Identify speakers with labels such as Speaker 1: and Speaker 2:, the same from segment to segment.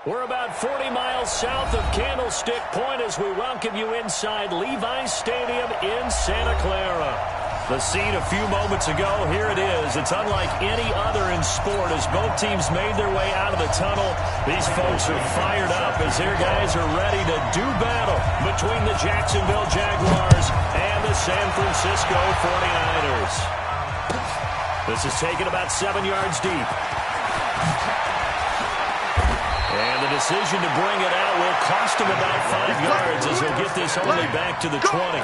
Speaker 1: We're about 40 miles south of Candlestick Point as we welcome you inside Levi's Stadium in Santa Clara. The scene a few moments ago, here it is. It's unlike any other in sport as both teams made their way out of the tunnel. These folks are fired up as their guys are ready to do battle between the Jacksonville Jaguars and the San Francisco 49ers. This is taken about 7 yards deep. And the decision to bring it out will cost him about 5 yards as he'll get this only back to the 20.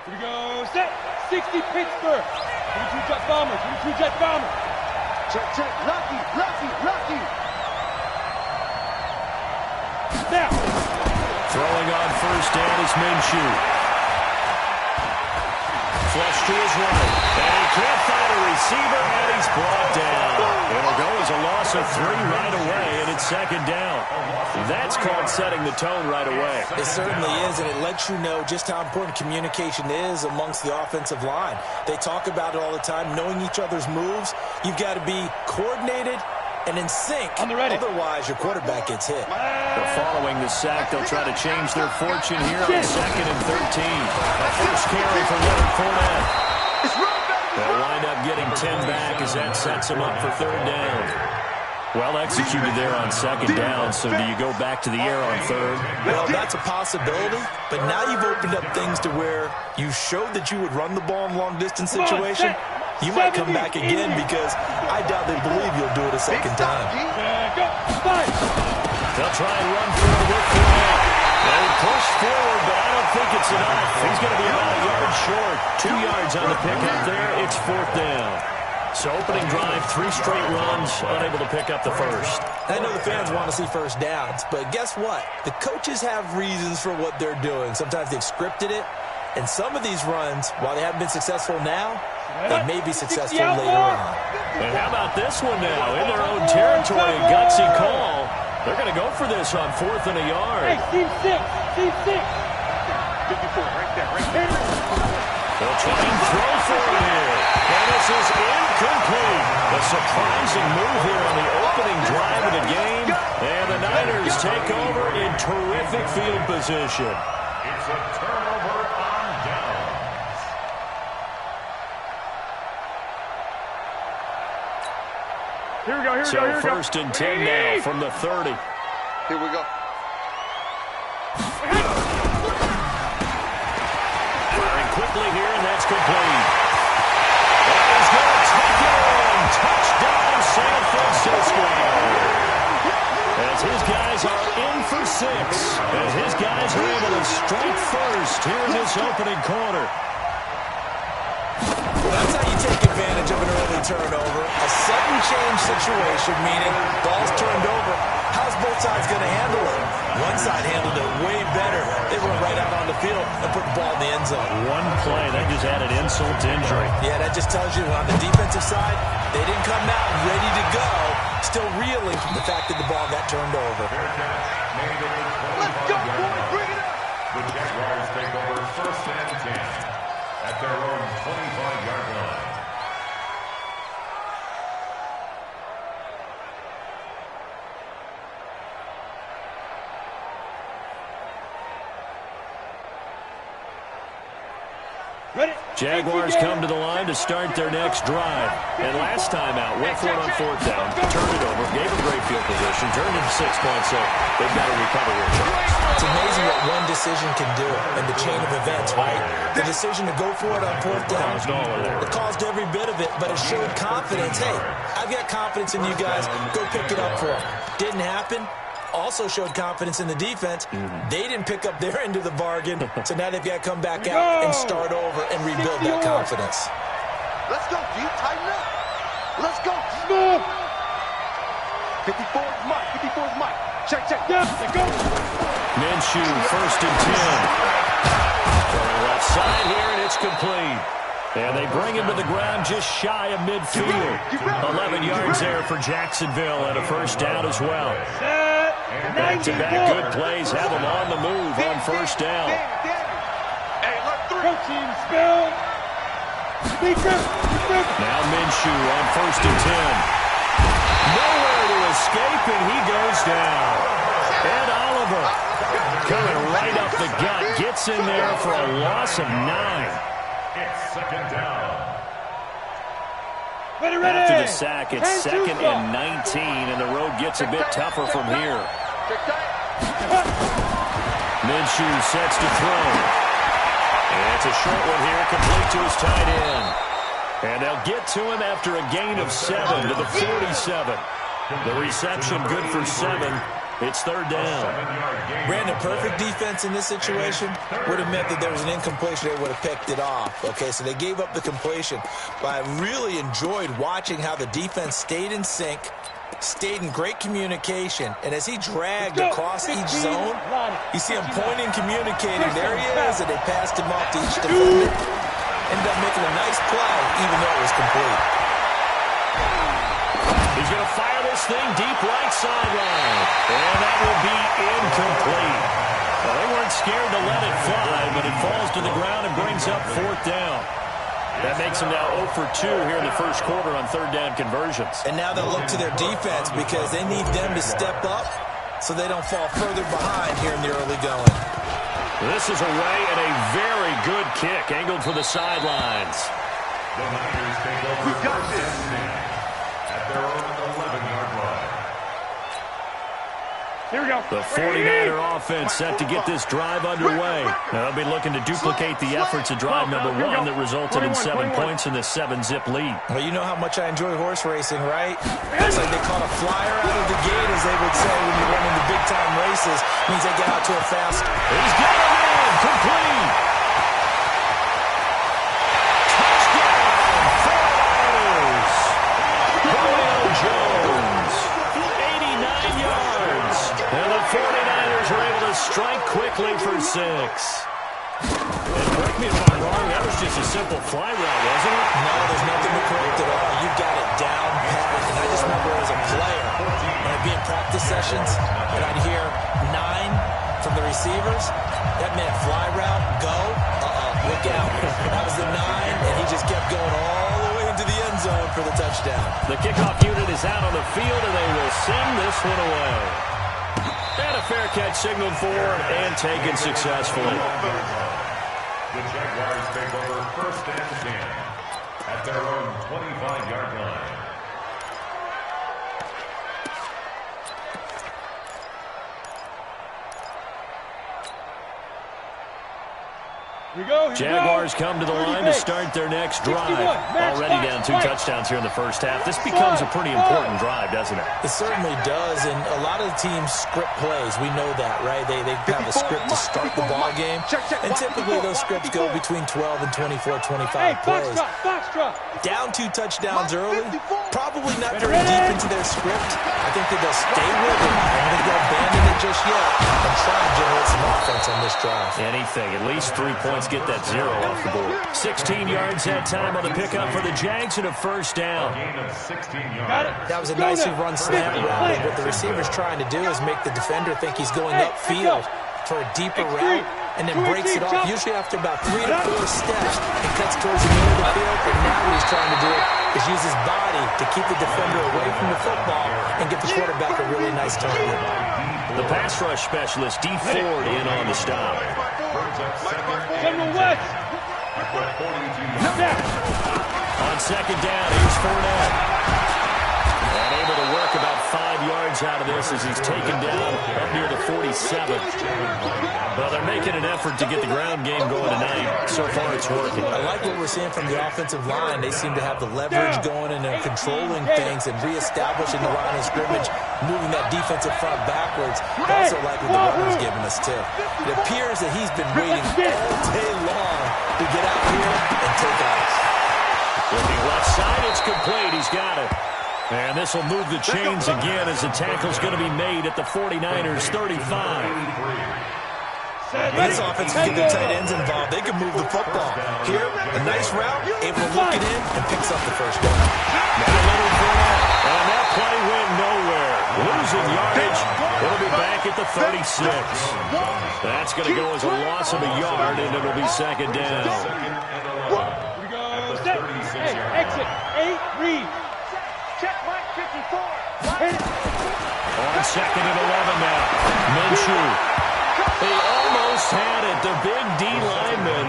Speaker 2: Here we go, set, 60 Pittsburgh. 22 Jet Bomber, 22 Jet Bomber.
Speaker 3: Check, check, Rocky.
Speaker 2: Now.
Speaker 1: Throwing on first down is Minshew. Flush to his right. And he can't find a receiver, and he's brought down. It'll go as a loss of 3 right away, and it's second down. That's called setting the tone right away.
Speaker 4: It certainly is, and it lets you know just how important communication is amongst the offensive line. They talk about it all the time, knowing each other's moves. You've got to be coordinated and in sync. Otherwise, your quarterback gets hit.
Speaker 1: Following the sack, they'll try to change their fortune here on 2nd and 13. A first carry for Leonard Fournette. They'll wind up getting 10 back as that sets them up for 3rd down. Well executed there on 2nd down, so do you go back to the air on 3rd?
Speaker 4: Well, that's a possibility, but now you've opened up things to where you showed that you would run the ball in long-distance situation. You might come back again because I doubt they believe you'll do it a second time.
Speaker 1: They'll try and run forward with Fournette. They push forward, but I don't think it's enough. He's going to be about a yard short. 2 yards on the pickup there. It's 4th down. So opening drive, 3 straight runs, unable to pick up the first.
Speaker 4: I know the fans want to see first downs, but guess what? The coaches have reasons for what they're doing. Sometimes they've scripted it, and some of these runs, while they haven't been successful now, they may be successful later on.
Speaker 1: And how about this one now? In their own territory, a gutsy call. They're going to go for this on 4th and a yard.
Speaker 2: Hey, team 6. 54, right there.
Speaker 1: They'll try and throw for it here. And this is incomplete. A surprising move here on the opening drive of the game. And the Niners take over in terrific field position.
Speaker 5: It's a turnover on downs.
Speaker 2: Here we go.
Speaker 1: So 1st and 10 now from the 30.
Speaker 3: Here we go.
Speaker 1: Quickly here, and that's complete. And he's going to take it in. Touchdown, San Francisco. As his guys are in for 6. As his guys are able to strike first here in this opening quarter.
Speaker 4: That's how you take advantage of an early turnover. A sudden change situation, meaning ball's turned over. How's both sides going to handle it? One side handled it way better. They went right out on the field and put the ball in the end zone.
Speaker 1: One play, that just added insult to injury.
Speaker 4: Yeah, that just tells you on the defensive side, they didn't come out ready to go, still reeling from the fact that the ball got turned over.
Speaker 3: Let's go, boys, bring it up!
Speaker 5: The Jaguars take over 1st and 10 at their own 25-yard line.
Speaker 1: Jaguars come to the line to start their next drive. And last time out, went for it on 4th down, turned it over, gave a great field position, turned into 6 points, so they've got to recover here, Charles.
Speaker 4: It's amazing what one decision can do in the chain of events, right? The decision to go for it on 4th down, it caused every bit of it, but it showed confidence. Hey, I've got confidence in you guys. Go pick it up for them. Didn't happen. Also showed confidence in the defense. They didn't pick up their end of the bargain, so now they've got to come back out and start over and rebuild that confidence.
Speaker 3: Let's go, D. Tighten up. Let's go. 54's Mike. 54's Mike. Check.
Speaker 2: Yeah, let's go.
Speaker 1: Minshew, 1st and 10. Throwing left side here, and it's complete. And they bring him to the ground just shy of midfield. 11 yards there for Jacksonville and a first down as well. Back-to-back good plays have them on the move on first down. Now Minshew on 1st and 10. Nowhere to escape, and he goes down. Ed Oliver coming right up the gut. Gets in there for a loss of 9.
Speaker 5: It's 2nd down.
Speaker 1: After the sack, it's 2nd and 19, and the road gets a bit tougher from here. Minshew sets to throw. And it's a short one here, complete to his tight end. And they'll get to him after a gain of 7 to the 47. The reception good for 7. It's 3rd down.
Speaker 4: Brandon, perfect defense in this situation would have meant that there was an incompletion. They would have picked it off. Okay, so they gave up the completion. But I really enjoyed watching how the defense stayed in sync, stayed in great communication, and as he dragged across each zone, you see him pointing, communicating. There he is, and they passed him off to each defender. Ended up making a nice play, even though it was complete.
Speaker 1: He's going to fire this thing deep right sideline. And that will be incomplete. Well, they weren't scared to let it fly, but it falls to the ground and brings up 4th down. That makes them now 0 for 2 here in the first quarter on 3rd down conversions.
Speaker 4: And now they'll look to their defense because they need them to step up so they don't fall further behind here in the early going.
Speaker 1: This is away and a very good kick angled for the sidelines.
Speaker 5: The Niners take over 1st and 10 at their own 11-yard line.
Speaker 2: Here we go.
Speaker 1: The 49er offense set to get this drive underway. Now they'll be looking to duplicate the efforts of drive number 1 that resulted in 7 points in this 7-zip lead.
Speaker 4: Well, you know how much I enjoy horse racing, right? Looks like they caught a flyer out of the gate, as they would say when you're running the big-time races. Means they get out to a fast.
Speaker 1: He's got it in. Complete. And the 49ers are able to strike quickly for 6. And correct me if I'm wrong, that was just a simple fly route, wasn't it?
Speaker 4: No, there's nothing to correct at all. You've got it down pat. And I just remember as a player, when I'd be in practice sessions, and I'd hear 9 from the receivers, that meant fly route, go, look out. That was the 9, and he just kept going all the way into the end zone for the touchdown.
Speaker 1: The kickoff unit is out on the field, and they will send this one away. And a fair catch signaled for and taken successfully.
Speaker 5: The Jaguars take over 1st and 10 at their own 25-yard line.
Speaker 1: Jaguars come to the line to start their next drive. Already down 2 touchdowns here in the first half. This becomes a pretty important drive, doesn't it?
Speaker 4: It certainly does, and a lot of the teams script plays. We know that, right? They have a script to start the ball game, and typically those scripts go between 12 and 24, 25 plays. Down 2 touchdowns early, probably not very deep into their script. I think that they'll stay with it. I don't think they'll abandon it just yet and try to generate some offense on this drive.
Speaker 1: Anything, at least 3 points, get that 0 off the board. 16 yards that time on the pickup for the Jags and a first down.
Speaker 5: Gain of 16 yards.
Speaker 4: That was a nicely run snap route. What the receiver's trying to do is make the defender think he's going upfield for a deeper route and then breaks it off, usually after about 3 to 4 steps, and cuts towards the middle of the field. And now what he's trying to do is use his body to keep the defender away from the football and get the quarterback a really nice target.
Speaker 1: The pass rush specialist, D. Ford, in on the stop. On 2nd down, here's Fournette. And able to work about 5 yards out of this as he's taken down up near the 47. Well, they're making an effort to get the ground game going tonight. So far, it's working.
Speaker 4: I like what we're seeing from the offensive line. They seem to have the leverage going, and they're controlling things and reestablishing the line of scrimmage, moving that defensive front backwards. I also like what the runner's giving us, too. It appears that he's been waiting all day long to get out here and take off.
Speaker 1: Looking left side, it's complete. He's got it. And this will move the chains again as the tackle's going to be made at the 49ers' 35.
Speaker 4: When this offense can get their tight ends involved, they can move the football. Here, a nice route, able to look it in, and picks up the first down.
Speaker 1: And that play went nowhere. Losing yardage. It'll be back at the 36. That's going to go as a loss of a yard, and it'll be second down.
Speaker 2: Here we go. Set. Hey, exit. 8, read. Check Mike 54. Hit it.
Speaker 1: On second and 11 now. Minshew. He almost had it. The big D lineman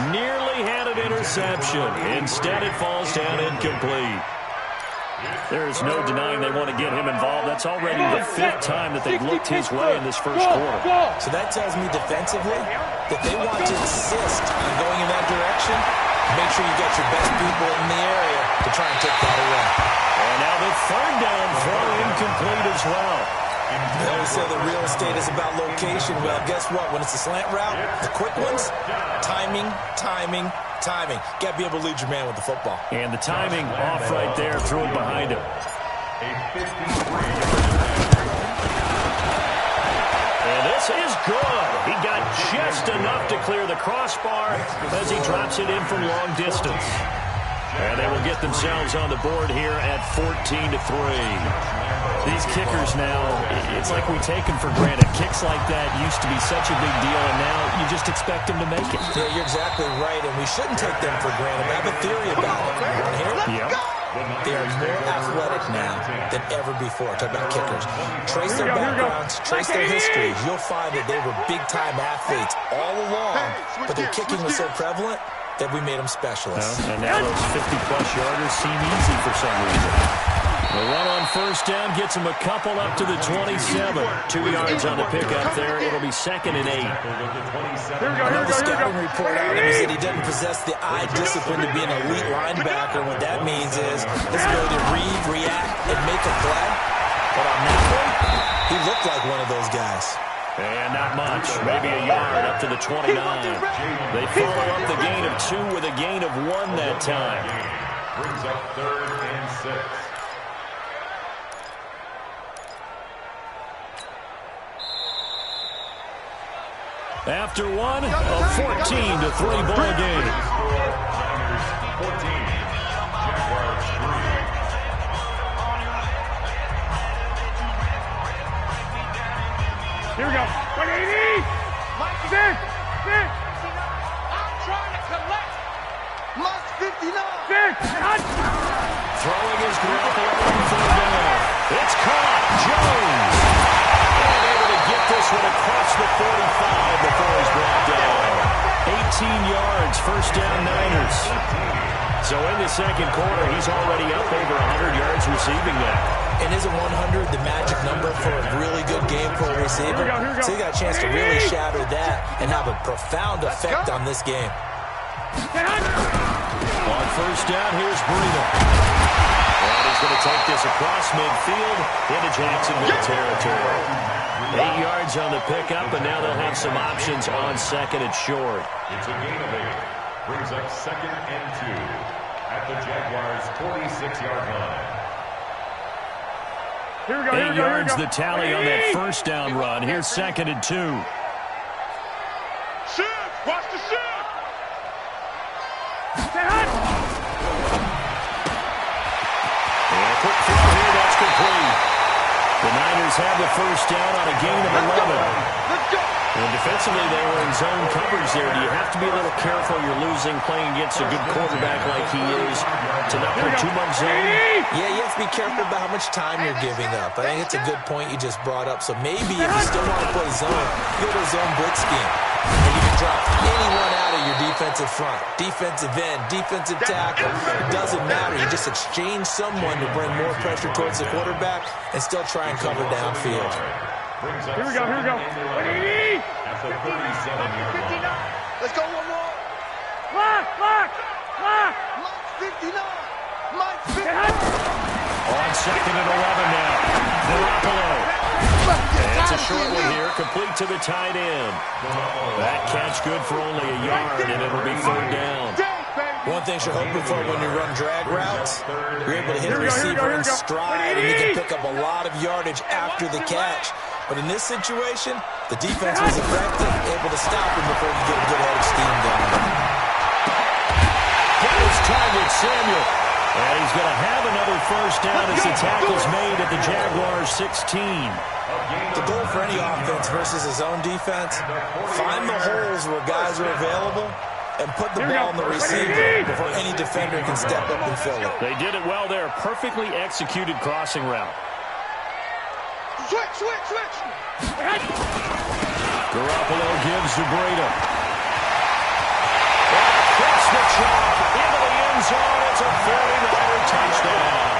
Speaker 1: nearly had an interception. Instead, it falls down incomplete. There is no denying they want to get him involved. That's already the 5th time that they've looked his way in this first quarter.
Speaker 4: So that tells me defensively that they want to insist on going in that direction. Make sure you got your best people in the area to try and take that away.
Speaker 1: And now the third down throw incomplete as well.
Speaker 4: They always say that real estate is about location. Well, guess what? When it's a slant route, the quick ones, timing. Got to be able to lead your man with the football.
Speaker 1: And the timing off right there, threw it behind him. And this is good. He got just enough to clear the crossbar as he drops it in from long distance. And they will get themselves on the board here at 14-3. These kickers now, it's like we take them for granted. Kicks like that used to be such a big deal, and now you just expect them to make it.
Speaker 4: Yeah, you're exactly right, and we shouldn't take them for granted. I have a theory about it. You want to hear it?
Speaker 1: Yeah.
Speaker 4: They are more athletic now than ever before. Talk about kickers. Trace their backgrounds, trace their histories. You'll find that they were big-time athletes all along, but their kicking was so prevalent that we made them specialists.
Speaker 1: And now those 50-plus yarders seem easy for some reason. The run on first down gets him a couple up to the 27. 2 yards on the pickup there. It'll be second and 8.
Speaker 4: Another scouting report out of him is that he doesn't possess the eye discipline to be an elite linebacker. What that means is his ability to read, react, and make a play. But on that one, he looked like one of those guys.
Speaker 1: And not much. Maybe a yard up to the 29. They follow up the gain of 2 with a gain of 1 that time.
Speaker 5: Brings up 3rd and 6.
Speaker 1: After one, a 14-3 ball game.
Speaker 5: Niners 14, Jaguars 3.
Speaker 2: Here we go. 180. Sit. I'm trying to collect. Mike 59. Sit.
Speaker 1: Throwing his Garoppolo on third down. It's caught. Jones. And able to get this one across the 45 before he's brought down. 18 yards, first down Niners. So in the second quarter, he's already up over 100 yards receiving now.
Speaker 4: And isn't 100 the magic number for a really good game for a receiver? So you got a chance to really shatter that and have a profound effect on this game.
Speaker 1: On first down, here's Breida. And he's going to take this across midfield into Jacksonville territory. 8 yards on the pickup, and now they'll have some options on second and short.
Speaker 5: It's a gain of 8. Brings up 2nd and 2 at the Jaguars' 46-yard line.
Speaker 1: 8 yards the tally on that first down run. Here's 2nd and 2.
Speaker 2: Shift. Watch the shift.
Speaker 1: And quick throw here, that's complete. The Niners have the first down on a gain of 11.
Speaker 2: Let's go.
Speaker 1: And defensively, they were in zone coverage there. Do you have to be a little careful you're losing playing against a good quarterback like he is to not put too much zone?
Speaker 4: Yeah, you have to be careful about how much time you're giving up. I think it's a good point you just brought up. So maybe if you still want to play zone, go to a zone blitz scheme. And you can drop anyone out of your defensive front. Defensive end, defensive tackle. It doesn't matter. You just exchange someone to bring more pressure towards the quarterback and still try and cover downfield.
Speaker 2: Here we go. 180.
Speaker 5: At the 37-yard line.
Speaker 2: Let's go one more. Lock. Mike 59. Mike 59.
Speaker 1: On second and 11 now. Garoppolo. And it's a short one here, complete to the tight end. That catch good for only a yard, and it'll be third down.
Speaker 4: One thing you're hoping for when you run drag routes, you're able to hit a receiver in stride, and you can pick up a lot of yardage after the catch. But in this situation, the defense was effective, able to stop him before he could get a good head of steam going.
Speaker 1: Got his target, Samuel. And he's going to have another first down as the tackle's made at the Jaguars' 16.
Speaker 4: The goal for any offense versus his own defense, find the holes where guys are available and put the ball in the receiver before any defender can step up and fill it.
Speaker 1: They did it well there. Perfectly executed crossing route.
Speaker 2: Switch.
Speaker 1: Garoppolo gives to Breda. Across the track, into the end zone. It's a 49er touchdown.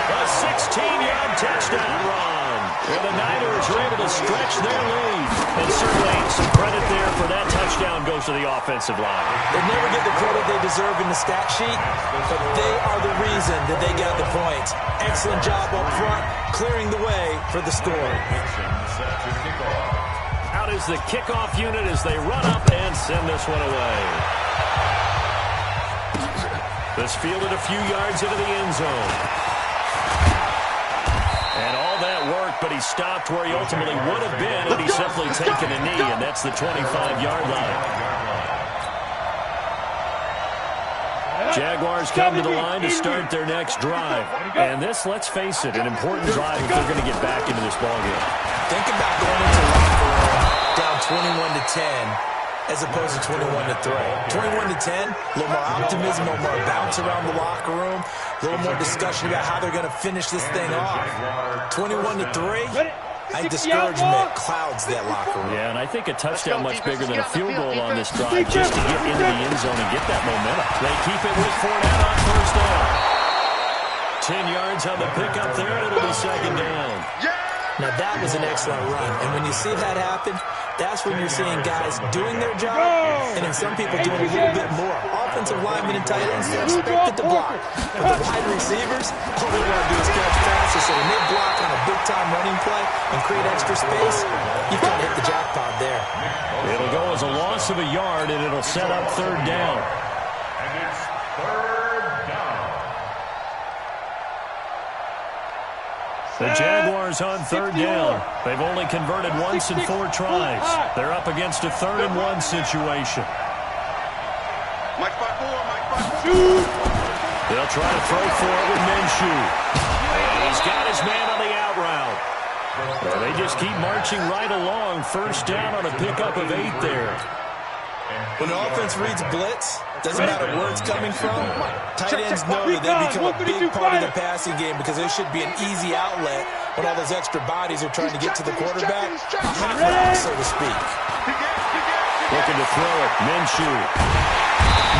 Speaker 1: A 16-yard touchdown run. And the Niners are able to stretch their lead. And certainly some credit there for that touchdown goes to the offensive line.
Speaker 4: They never get the credit they deserve in the stat sheet, but they are the reason that they got the points. Excellent job up front, clearing the way for the score.
Speaker 1: Out is the kickoff unit as they run up and send this one away. This fielded a few yards into the end zone. And all that worked, but he stopped where he ultimately would have been had he simply taken a knee, and that's the 25-yard line. Jaguars come to the line to start their next drive. And this, let's face it, an important drive if they're going to get back into this ballgame.
Speaker 4: Think about going into the locker room down 21-10 as opposed to 21-3. 21-10, a little more optimism, a little more bounce around the locker room, a little more discussion about how they're going to finish this thing off. 21-3, I think discouragement clouds that locker room.
Speaker 1: Yeah, and I think a touchdown much bigger than a field goal on this drive just to get into the end zone and get that momentum. They keep it with Fournette on first down. 10 yards on the pickup there, and it'll be second down.
Speaker 4: Now, that was an excellent run, and when you see that happen, that's when you're seeing guys doing their job, and then some people doing a little bit more. Offensive linemen and tight ends, they're expected to block. But the wide receivers, all they want to do is catch passes, so when they block on a big-time running play and create extra space, you've got to hit the jackpot there.
Speaker 1: It'll go as a loss of a yard, and it'll set up third down.
Speaker 5: And it's third down.
Speaker 1: The Jaguars on third down. They've only converted once in 4 tries. They're up against a 3rd and 1 situation.
Speaker 2: Mike 5-4.
Speaker 1: They'll try to throw for it with Minshew. And he's got his man on the out route. Well, they just keep marching right along. First down on a pickup of 8 there.
Speaker 4: When the offense reads blitz, doesn't matter where it's coming from, tight ends know that they become a big part of the passing game because there should be an easy outlet when all those extra bodies are trying to get to the quarterback, a hot route, so to speak.
Speaker 1: Looking to throw it, Minshew.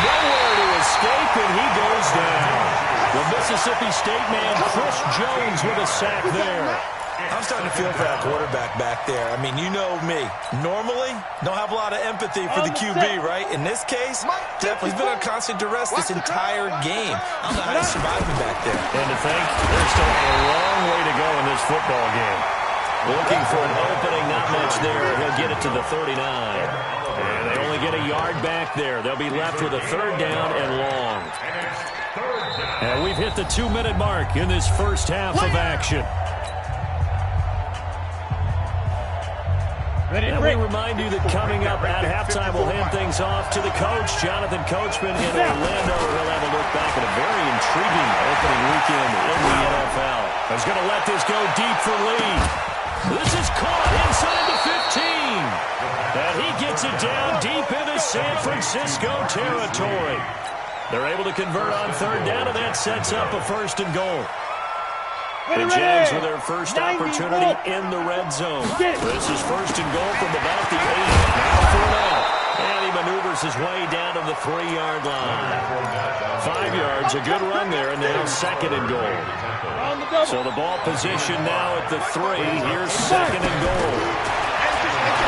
Speaker 1: Nowhere to escape, and he goes down. The Mississippi State man, Chris Jones, with a sack there.
Speaker 4: I'm starting to feel for that quarterback back there. I mean, you know me. Normally, don't have a lot of empathy for the QB, right? In this case, definitely been on constant duress this entire game. I don't know how he's surviving back there.
Speaker 1: And to think, there's still a long way to go in this football game. Looking for an opening, not much there. He'll get it to the 39. And they only get a yard back there. They'll be left with a 3rd down and long. And we've hit the 2-minute mark in this first half of action. And we remind you that coming up at halftime, we'll hand things off to the coach, Jonathan Coachman in Orlando. He'll have a look back at a very intriguing opening weekend in the NFL. He's going to let this go deep for Lee. This is caught inside the 15. And he gets it down deep into San Francisco territory. They're able to convert on 3rd down, and that sets up a 1st and goal. The Jags with their first opportunity in the red zone. This is 1st and goal from about the 8. Now Fournette. And he maneuvers his way down to the 3-yard line. 5 yards, a good run there, and now 2nd and goal. So the ball position now at the 3. Here's 2nd and goal.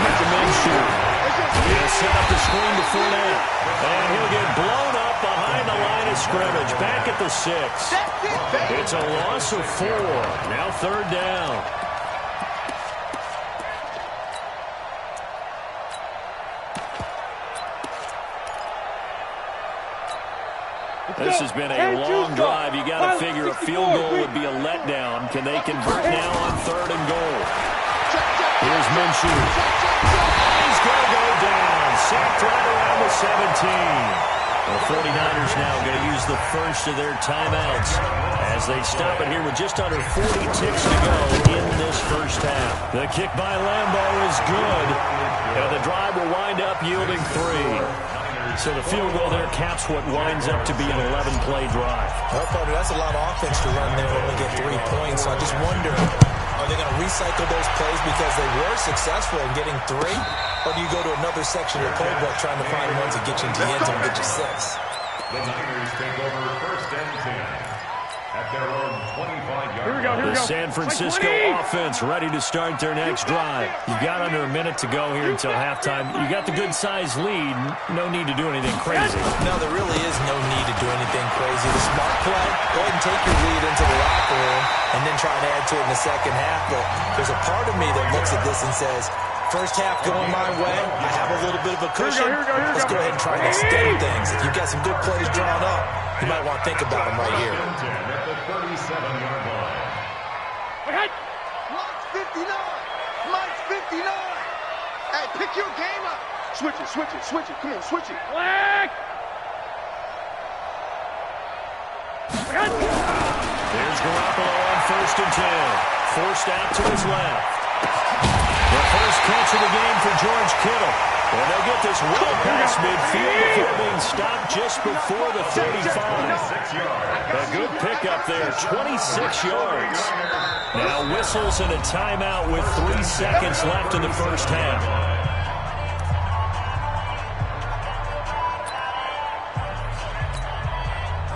Speaker 1: With the Minshew. He'll set up the screen to Fournette. And he'll get blown up behind the line of scrimmage. Back at the 6. It's a loss of 4. Now 3rd down. This has been a long drive. You got to figure a field goal would be a letdown. Can they convert now on 3rd and goal? Minshew. He's going to go down. Sacked right around the 17. The 49ers now going to use the first of their timeouts as they stop it here with just under 40 ticks to go in this first half. The kick by Lambo is good, and the drive will wind up yielding 3. So the field goal there caps what winds up to be an 11-play drive.
Speaker 4: Well, partner, that's a lot of offense to run there and only get 3 points. So I just wonder, are they going to recycle those plays because they were successful in getting 3? Or do you go to another section of the playbook trying to find ones that get you into the end zone and get you 6?
Speaker 5: The Niners take over first and 10 at their own 25-yard line.
Speaker 1: The San Francisco offense ready to start their next drive. You've got under a minute to go here until halftime. You got the good-sized lead. No need to do anything crazy.
Speaker 4: No, there really is no need to do anything crazy. The smart play, go ahead and take your lead into the locker room and then try and add to it in the second half. But there's a part of me that looks at this and says, first half going my way, I have a little bit of a cushion. Let's go ahead and try and extend things. If you've got some good plays drawn up, you might want to think about them right here.
Speaker 5: At the 37-yard line.
Speaker 2: Mike's 59. Mike's 59. Hey, pick your game up. Switch it, switch it, switch it. Come on, switch it.
Speaker 1: There's Garoppolo on first and 10. Forced out to his left. The first catch of the game for George Kittle. And they'll get this well past midfield before being stopped just before the 35. A good pickup there, 26 yards. Now whistles and a timeout with 3 seconds left in the first half.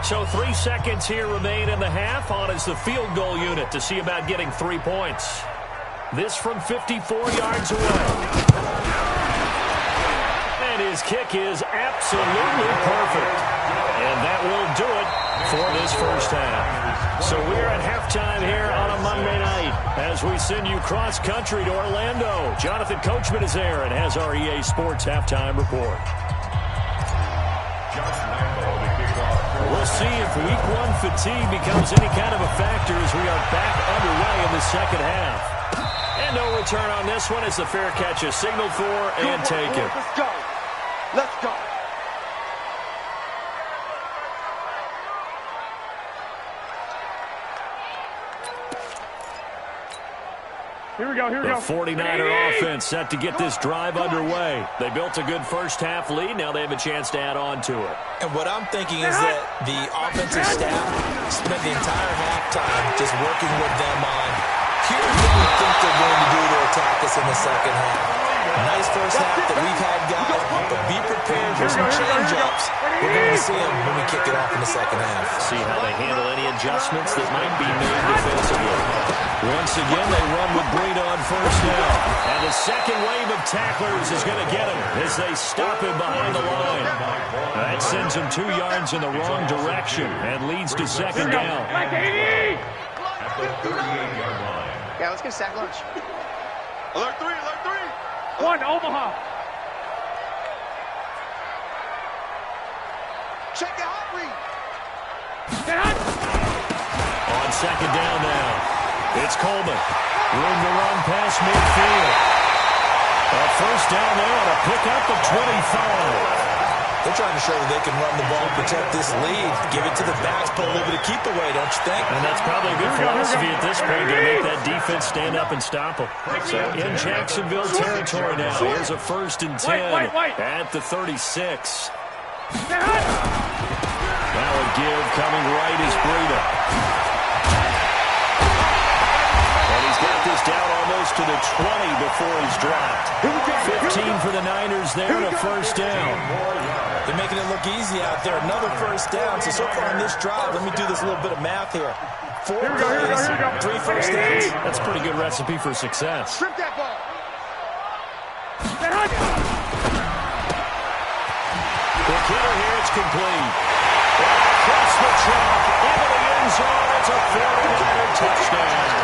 Speaker 1: So 3 seconds here remain in the half. On is the field goal unit to see about getting 3 points. This from 54 yards away. And his kick is absolutely perfect. And that will do it for this first half. So we're at halftime here on a Monday night as we send you cross-country to Orlando. Jonathan Coachman is there and has our EA Sports halftime report. We'll see if Week 1 fatigue becomes any kind of a factor as we are back underway in the second half. And no return on this one as the fair catch is signaled for and taken.
Speaker 2: Let's go. Let's go.
Speaker 6: Here we go, here we
Speaker 1: The
Speaker 6: go.
Speaker 1: 49er offense set to get this drive underway. They built a good first half lead. Now they have a chance to add on to it.
Speaker 4: And what I'm thinking is that the offensive staff spent the entire halftime just working with them on, here's what we think they're going to do to attack us in the second half. Nice first half that we've had, guys, but be prepared for some change-ups. We're going to see them when we kick it off in the second half.
Speaker 1: See how they handle any adjustments that might be made defensively. Once again, they run with Breida on first down. And the second wave of tacklers is going to get him as they stop him behind the line. That sends him 2 yards in the wrong direction and leads to second down.
Speaker 5: At the 38-yard line.
Speaker 2: Yeah, let's get a sack lunch. Alert 3, alert 3.
Speaker 6: 1, Omaha.
Speaker 2: Check the hot read.
Speaker 1: On second down now, it's Coleman. Room to run past midfield. A first down there on a pickup of 25.
Speaker 4: They're trying to show that they can run the ball, protect this lead, give it to the backs, put a little bit of keep away, don't you think?
Speaker 1: And that's probably a good philosophy at this point to make that defense stand up and stop them. So in Jacksonville territory now, here's a first and 10 at the 36. Now a give coming right is Breida. And he's got this down almost to the 20 before he's dropped. 15 for the Niners there and a first down.
Speaker 4: They're making it look easy out there. Another first down. So far on this drive, let me do this little bit of math here. 4 plays, 3 first downs.
Speaker 1: That's a pretty good recipe for success.
Speaker 2: Strip that ball.
Speaker 1: The killer here, it's complete. Across the track, into the end zone. It's a 49er touchdown.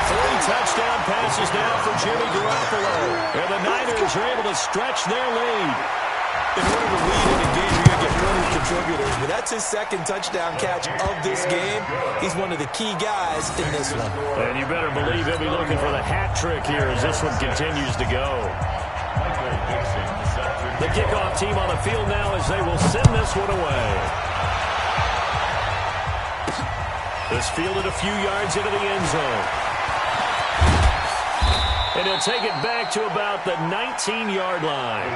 Speaker 1: 3 touchdown passes now for Jimmy Garoppolo. And the Niners are able to stretch their lead.
Speaker 4: In order to lead in a game, you're going to get plenty of contributors, but that's his second touchdown catch of this game. He's one of the key guys in this one.
Speaker 1: And you better believe he'll be looking for the hat trick here as this one continues to go. The kickoff team on the field now as they will send this one away. This fielded a few yards into the end zone. And he'll take it back to about the 19-yard line.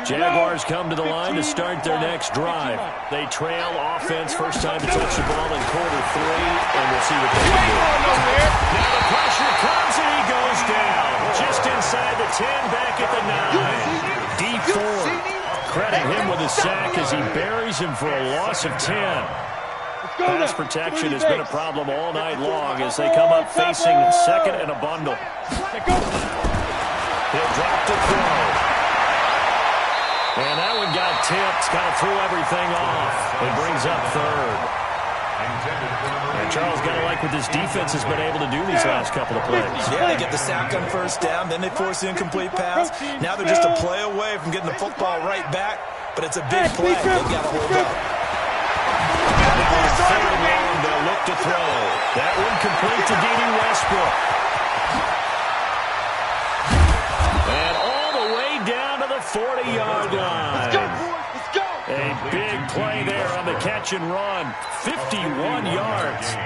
Speaker 1: Jaguars come to the line to start their next drive. They trail offense, first time to touch the ball in quarter 3, and we'll see what they can do. Now the pressure comes, and he goes down. Just inside the 10, back at the 9. Deep 4. Credit him with a sack as he buries him for a loss of 10. Pass protection has been a problem all night long as they come up facing second and a bundle. He'll drop to throw. And that one got tipped, kind of threw everything off. It brings up third. And Charles, got to like what this defense has been able to do these last couple of plays.
Speaker 4: Yeah, they get the sack on first down, then they force the incomplete pass. Now they're just a play away from getting the football right back, but it's a big play. They've got to hold up.
Speaker 1: They'll look to throw. That one complete to D.D. Westbrook. And all the way down to the 40-yard line.
Speaker 2: Let's go, boys. Let's go.
Speaker 1: A big play there on the catch and run. 51 yards.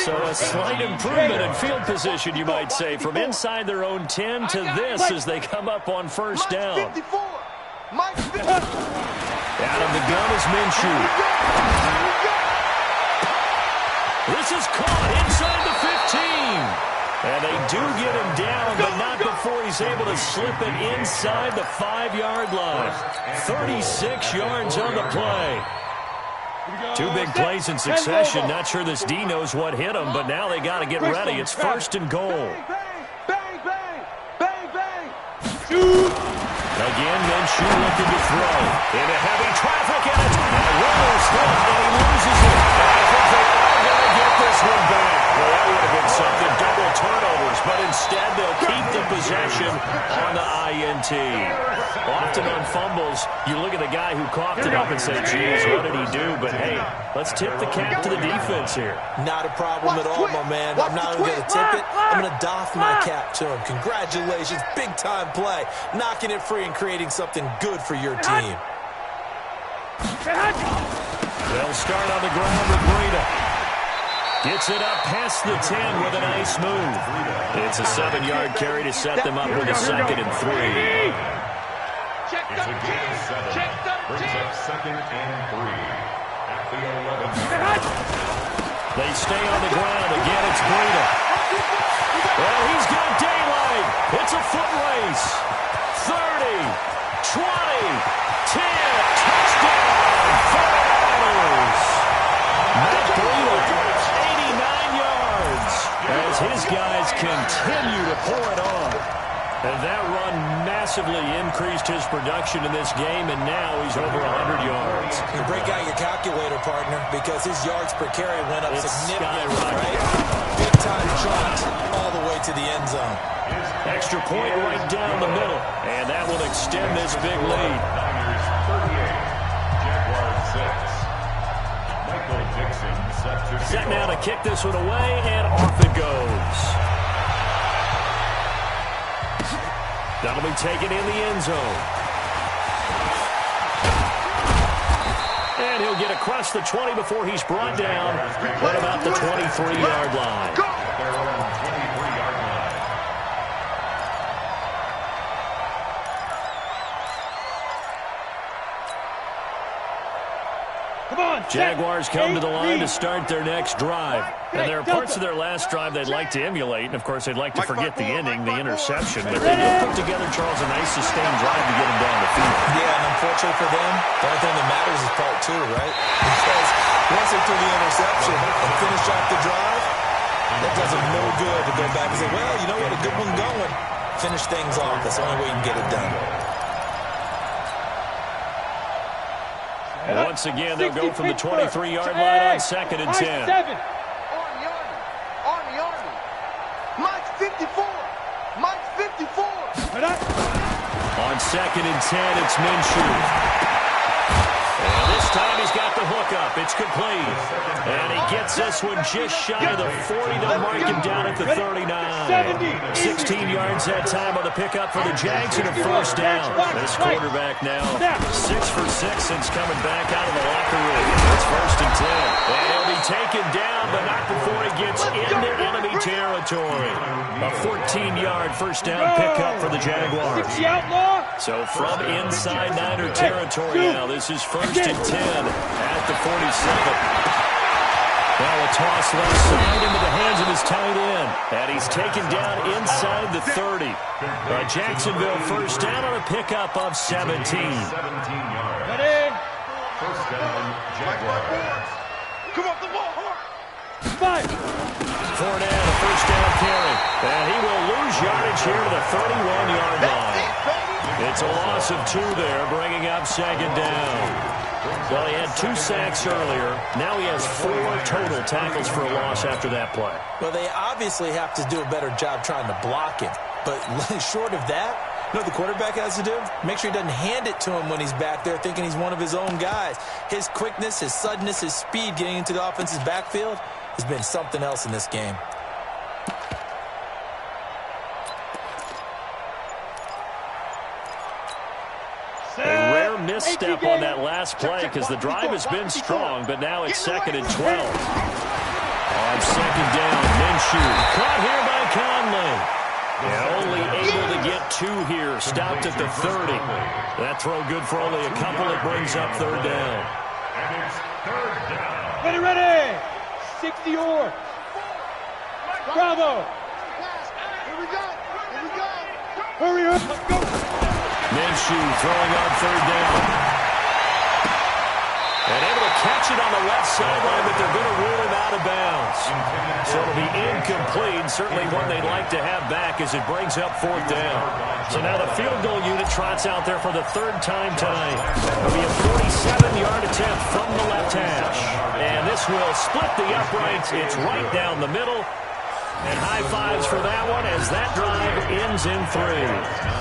Speaker 1: So a slight improvement in field position, you might say, from inside their own 10 to this as they come up on first down.
Speaker 2: Out
Speaker 1: of the gun is Minshew. This is caught inside the 15. And they do get him down, but not before he's able to slip it inside the 5-yard line. 36 yards on the play. Two big plays in succession. Not sure this D knows what hit him, but now they got to get ready. It's first and goal.
Speaker 2: Bang, bang, bang, bang.
Speaker 1: Again, Minshew looking to throw. Into heavy traffic, and it's Rivers through, and he loses it. I think they are going to get this one back. Well, that would have been something. Double turnovers, but instead they'll keep the possession on the INT. Often on fumbles, you look at the guy who coughed it up and say, geez, what did he do? But, hey, let's tip the cap to the defense here.
Speaker 4: Not a problem at all, my man. I'm not only going to tip it, I'm going to doff my cap to him. Congratulations, big-time play. Knocking it free and creating something good for your team.
Speaker 1: They'll start on the ground with Breida. Gets it up past the 10 with a nice move. It's a 7-yard carry to set them up with a second and 3.
Speaker 2: Check
Speaker 5: It's a gain of 7. Brings up second and 3 at the 11.
Speaker 1: They stay on the ground. Again, it's Breida. Well, he's got daylight. It's a foot race. 30, 20, 10, touchdown, 49ers. Matt Breida, 89 yards, as his guys continue to pour it on. And that run massively increased his production in this game, and now he's over 100 yards.
Speaker 4: You break out your calculator, partner, because his yards per carry went up significantly, right? Big-time chunk all the way to the end zone.
Speaker 1: Extra point right down the middle, and that will extend this big lead.
Speaker 5: Niners 38, Jaguars 6. Michael Dixon set to
Speaker 1: Set now to kick this one away, and off it goes. That'll be taken in the end zone. And he'll get across the 20 before he's brought down at about the 23-yard line.
Speaker 5: their own 23-yard line.
Speaker 1: Jaguars come to the line to start their next drive. And there are parts of their last drive they'd like to emulate. And, of course, they'd like to forget the ending, the interception. But they did put together, Charles, a nice sustained drive to get them down the field.
Speaker 4: Yeah, and unfortunately for them, the only thing that matters is part two, right? Because once they threw the interception and finish off the drive, that does them no good to go back and say, well, you know what, a good one going. Finish things off. That's the only way you can get it done.
Speaker 1: Once again, they'll go from the 23-yard line on 2nd and 10.
Speaker 2: Army. Mike's 54. Mike's 54.
Speaker 1: On 2nd and 10, it's Minshew. And this time he's got the hook up. It's complete. And he gets this one just shy of the 40. They'll mark him down at the 39. 16 yards that time on the pickup for the Jags and a first down. This quarterback now 6 for 6 since coming back out of the locker room. It's 1st and 10. And he'll be taken down, but not before he gets into enemy territory. A 14-yard first down pickup for the Jaguars. So from inside Niner territory now, this is 1st and 10 at the 47. Now a toss left side into the hands of his tight end. And he's taken down inside the 30. Jacksonville first down on a pickup of 17.
Speaker 5: 17 yards. First down, Jaguars.
Speaker 2: Come on, the ball,
Speaker 1: Fournette, a first down carry. And he will lose yardage here to the 31-yard line. It's a loss of 2 there, bringing up 2nd down. Well, he had 2 sacks earlier. Now he has 4 total tackles for a loss after that play.
Speaker 4: Well, they obviously have to do a better job trying to block him. But short of that, you know what the quarterback has to do? Make sure he doesn't hand it to him when he's back there thinking he's one of his own guys. His quickness, his suddenness, his speed getting into the offense's backfield has been something else in this game.
Speaker 1: A rare misstep on that last play because the drive has been strong, but now it's 2nd and 12. On 2nd down, Minshew caught here by Conley. And only able to get 2 here, stopped at the 30. That throw good for only a couple. It brings up 3rd down.
Speaker 5: And it's 3rd down.
Speaker 6: Ready. 60 or. Bravo.
Speaker 2: Here we go.
Speaker 6: Hurry up. Go.
Speaker 1: Minshew throwing on 3rd down. And able to catch it on the left sideline, but they're going to rule him out of bounds. So it'll be incomplete. Certainly one they'd like to have back as it brings up 4th down. So now the field goal unit trots out there for the 3rd time tonight. It'll be a 47-yard attempt from the left hash. And this will split the uprights. It's right down the middle. And high fives for that one as that drive ends in 3.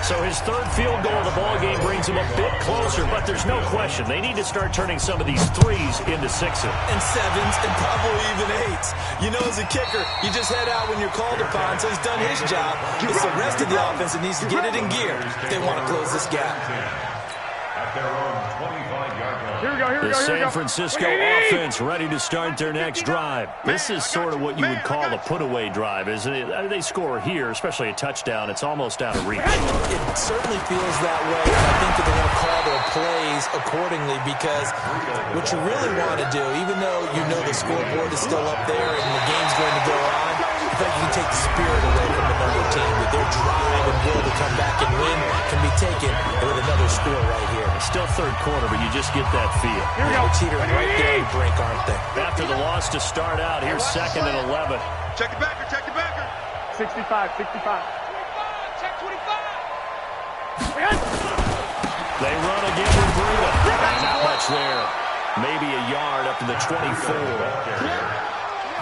Speaker 1: So his 3rd field goal of the ballgame brings him a bit closer, but there's no question. They need to start turning some of these 3s into 6s.
Speaker 4: And 7s and probably even 8s. You know, as a kicker, you just head out when you're called upon, so he's done his job. It's the rest of the offense that needs to get it in gear if they want to close this gap.
Speaker 5: At their own 25-yard line.
Speaker 6: Here we go.
Speaker 1: The San Francisco offense ready to start their next drive. This is sort of what you would call a put-away drive, isn't it? They score here, especially a touchdown. It's almost out of reach.
Speaker 4: It certainly feels that way, and I think that they're going to call their plays accordingly because what you really want to do, even though you know the scoreboard is still up there and the game's going to go on, I think you can take the spirit away from another team. With their drive and will to come back and win can be taken with another score right here.
Speaker 1: It's still 3rd quarter, but you just get that feel.
Speaker 6: Here we go.
Speaker 4: They're teetering right there to break, aren't they?
Speaker 1: After the loss to start out, here's 2nd and 11.
Speaker 2: Check the backer.
Speaker 6: 65.
Speaker 2: Check 25.
Speaker 1: They run again with Breida. Not much there. Maybe a yard up to the 24.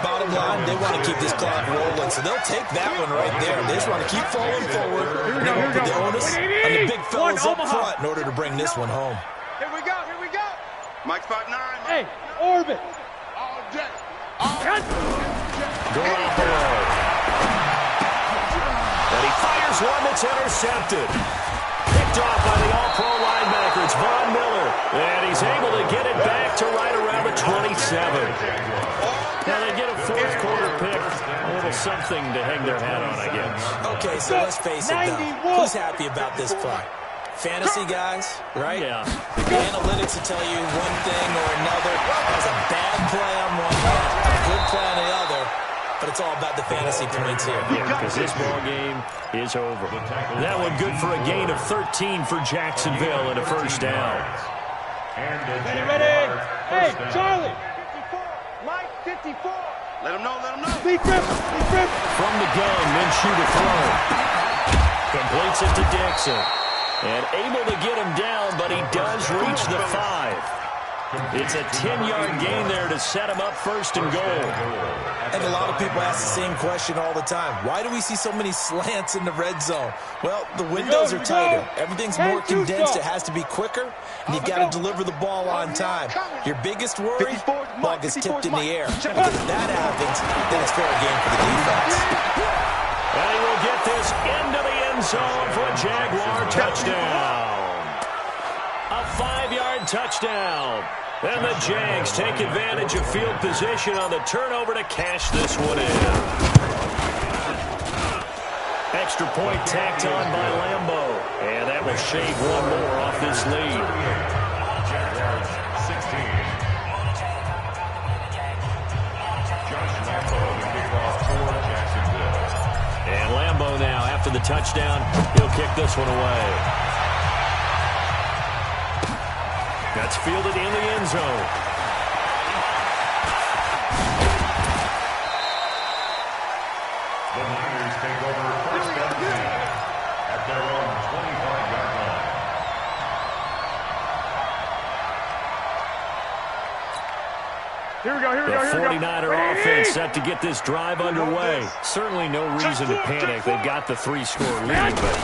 Speaker 4: Bottom line, they want to keep this clock rolling, so they'll take that one right there. They just want to keep falling forward. Now put the onus on the big fellas up front in order to bring this one home.
Speaker 2: Here we go. Mike's 5'9".
Speaker 6: Hey, orbit.
Speaker 2: All day.
Speaker 1: Garoppolo. And he fires one that's intercepted. Picked off by the all-pro linebacker. It's Von Miller. And he's able to get it back to right around the 27. Now they get a 4th quarter pick. A little something to hang their hat on, I guess.
Speaker 4: Okay, so let's face it, though. Who's happy about this play? Fantasy guys, right?
Speaker 1: Yeah.
Speaker 4: The analytics will tell you one thing or another. That was a bad play on one hand, a good play on the other, but it's all about the fantasy points here.
Speaker 1: Because this ball game is over. That one good for a gain of 13 for Jacksonville and a first down.
Speaker 6: Ready. Hey, Charlie.
Speaker 2: 54. Mike, 54. Let him know.
Speaker 6: Lead grip.
Speaker 1: From the gun, Minshew to throw. Completes it to Dixon. And able to get him down, but he does reach the 5. It's a 10-yard gain there to set him up first and goal.
Speaker 4: And a lot of people ask the same question all the time. Why do we see so many slants in the red zone? Well, the windows are tighter. Everything's more condensed. It has to be quicker, and you've got to deliver the ball on time. Your biggest worry, ball gets tipped in the air. Because if that happens, then it's fair game for the defense.
Speaker 1: And he will get this into the end zone for a Jaguar touchdown. A 5-yard touchdown. And the Jags take advantage of field position on the turnover to cash this one in. Extra point tacked on by Lambo. And that will shave one more off this lead.
Speaker 5: Jaguars 16. Josh Lambo to kick off for Jacksonville.
Speaker 1: And Lambo now, after the touchdown, he'll kick this one away. That's fielded in the end zone.
Speaker 5: The Niners take over first and 10 at their own 25-yard line.
Speaker 6: Here we go, here we go,
Speaker 1: The
Speaker 6: here we go.
Speaker 1: 49er offense set to get this drive underway. Certainly no reason to panic. They've got the 3-score lead, but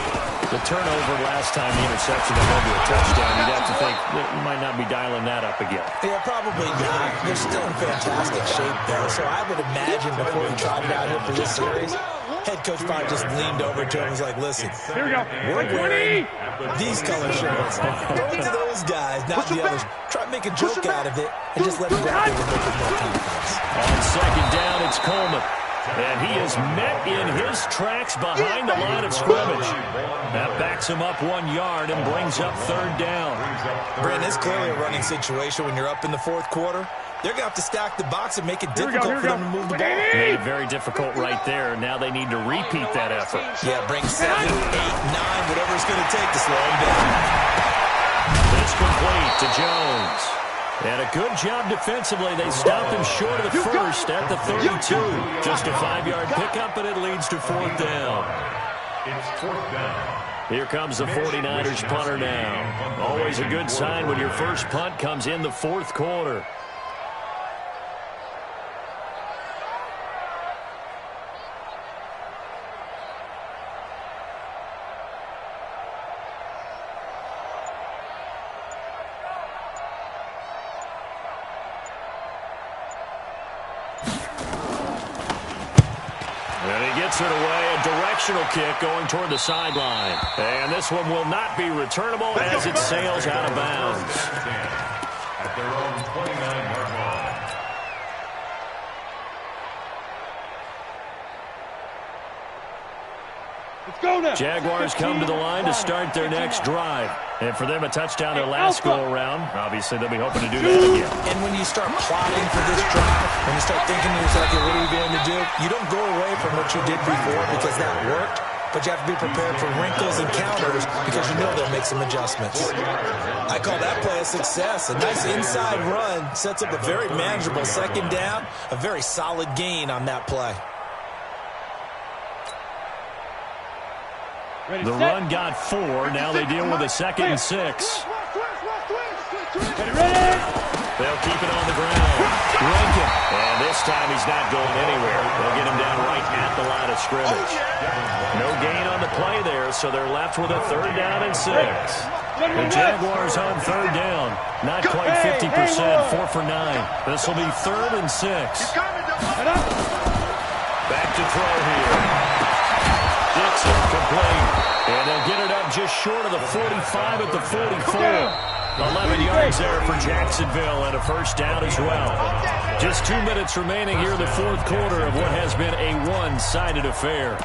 Speaker 1: the turnover last time, the interception that led to a touchdown, you'd have to think that you might not be dialing that up again.
Speaker 4: Yeah, probably not. They're still in fantastic shape, though, so I would imagine before he trotted out here for this series, head coach probably just leaned over to him and was like, listen,
Speaker 6: Here we go.
Speaker 4: we're wearing these color shirts. Throw it to those guys, not the others. Try to make a joke out of it and just let them go out there with a little bit more confidence.
Speaker 1: On second down, it's Coleman. And he is met in his tracks behind the line of scrimmage. That backs him up 1 yard and brings up third down.
Speaker 4: Brandon, it's clearly a running situation when you're up in the fourth quarter. They're going to have to stack the box and make it difficult for them to move the ball.
Speaker 1: Made it very difficult right there. Now they need to repeat that effort.
Speaker 4: Yeah, bring 7, 8, 9, whatever it's going to take to slow them down.
Speaker 1: It's complete to Jones. And a good job defensively. They stopped him short of the first at the 32. Just a 5-yard pickup, and it leads to fourth down.
Speaker 5: It's fourth down.
Speaker 1: Here comes the 49ers punter now. Always a good sign when your first punt comes in the fourth quarter. It away, a directional kick going toward the sideline. And this one will not be returnable as it sails out of bounds.
Speaker 5: At their own 29-yard line.
Speaker 6: Let's go now.
Speaker 1: Jaguars come to the line to start their next drive. And for them, a touchdown their last go-around. Obviously, they'll be hoping to do that again.
Speaker 4: And when you start plotting for this drive, when you start thinking to yourself, okay, what are we going to do? You don't go away from what you did before because that worked, but you have to be prepared for wrinkles and counters because you know they'll make some adjustments. I call that play a success. A nice inside run sets up a very manageable second down, a very solid gain on that play.
Speaker 1: The run got 4. Now they deal with a 2nd and 6. They'll keep it on the ground. Rankin. And this time he's not going anywhere. They'll get him down right at the line of scrimmage. No gain on the play there, so they're left with a 3rd down and 6. The Jaguars on 3rd down. Not quite 50%. 4 for 9. This will be 3rd and 6. Back to throw here. Dixon complete. And they'll get it up just short of the 45 at the 44. 11 yards there for Jacksonville and a first down as well. Just 2 minutes remaining here in the fourth quarter of what has been a one-sided affair.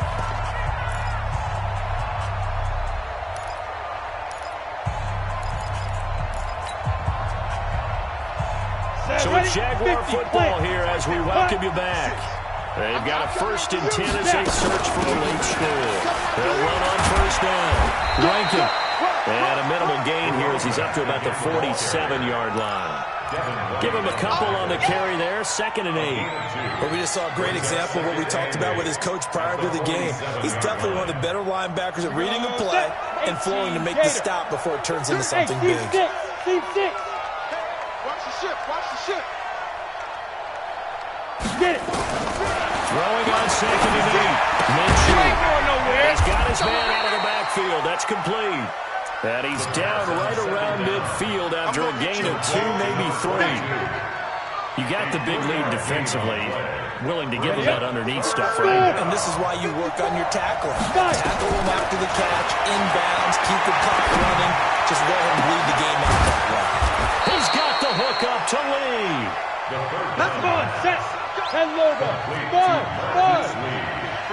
Speaker 1: So it's Jaguar football here as we welcome you back. They've got a 1st and 10 as they search for a late score. They'll run on first down. Rankin. And a minimal gain here as he's up to about the 47-yard line. Give him a couple on the carry there, 2nd and 8.
Speaker 4: Well, we just saw a great example of what we talked about with his coach prior to the game. He's definitely one of the better linebackers at reading a play and flowing to make the stop before it turns into something big.
Speaker 2: Watch the ship. Watch the ship. Get it.
Speaker 1: Throwing on 2nd and 8. Minshew has got his man out of the backfield. That's complete. And he's down right around midfield after a gain of 2, maybe 3. You got the big lead defensively. Willing to give him that underneath stuff, right?
Speaker 4: And this is why you work on your tackling. Tackle him after the catch, inbounds, keep the clock running. Just go ahead and bleed the game out that way.
Speaker 1: He's got the hook up to Lee.
Speaker 2: That's fun. Set. Head logo. Five.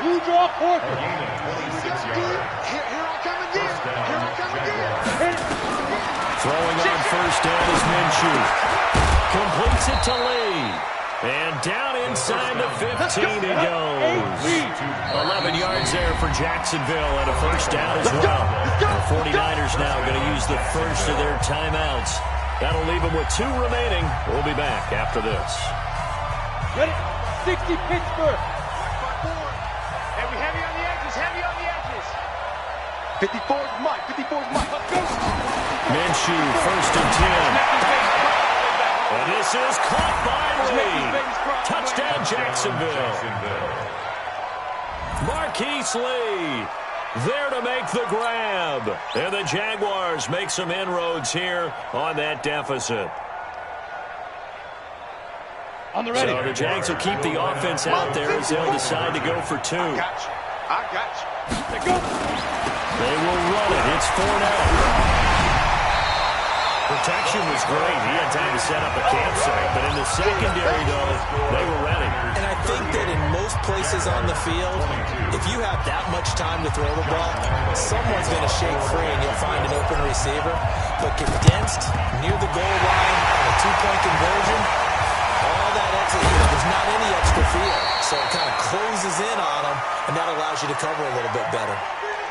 Speaker 2: Blue draw quarter. Here I come again.
Speaker 1: Throwing on 1st down is Minshew. Completes it to Lee. And down inside the 15 he goes. 11 yards there for Jacksonville and a 1st down as well. The 49ers now going to use the first of their timeouts. That'll leave them with 2 remaining. We'll be back after this.
Speaker 2: Ready? 60 Pittsburgh. Heavy on the edges. 54's Mike. Let's go.
Speaker 1: Minshew, 1st and 10. And this is caught by Lee. Touchdown, Jacksonville. Marquise Lee there to make the grab. And the Jaguars make some inroads here on that deficit.
Speaker 2: On the ready.
Speaker 1: So the Jags will keep the offense out there as they'll decide to go for 2.
Speaker 2: I got you. Let's go.
Speaker 1: They will run it. It's 4-0. Protection was great. He had time to set up a campsite. But in the secondary, though, they were ready.
Speaker 4: And I think that in most places on the field, if you have that much time to throw the ball, someone's going to shake free and you'll find an open receiver. But condensed, near the goal line, on a 2-point conversion, all that extra, there's not any extra field. So it kind of closes in on them, and that allows you to cover a little bit better.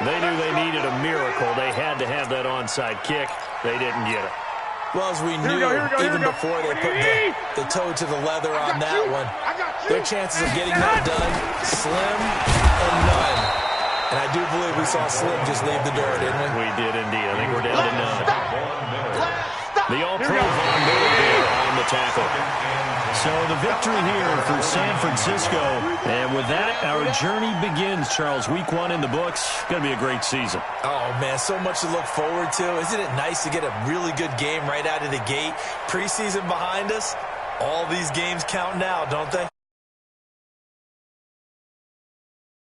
Speaker 1: They knew they needed a miracle. They had to have that onside kick. They didn't get it.
Speaker 4: Well, as we knew, even before they put the toe to the leather on that one, their chances of getting that done, slim and none. And I do believe we saw Slim just leave the door, didn't we?
Speaker 1: We did indeed. I think we're down to none. The All-Pro Von Miller there on the tackle. So the victory here for San Francisco. And with that, our journey begins, Charles. Week 1 in the books. Going to be a great season.
Speaker 4: Oh, man, so much to look forward to. Isn't it nice to get a really good game right out of the gate? Preseason behind us. All these games count now, don't they?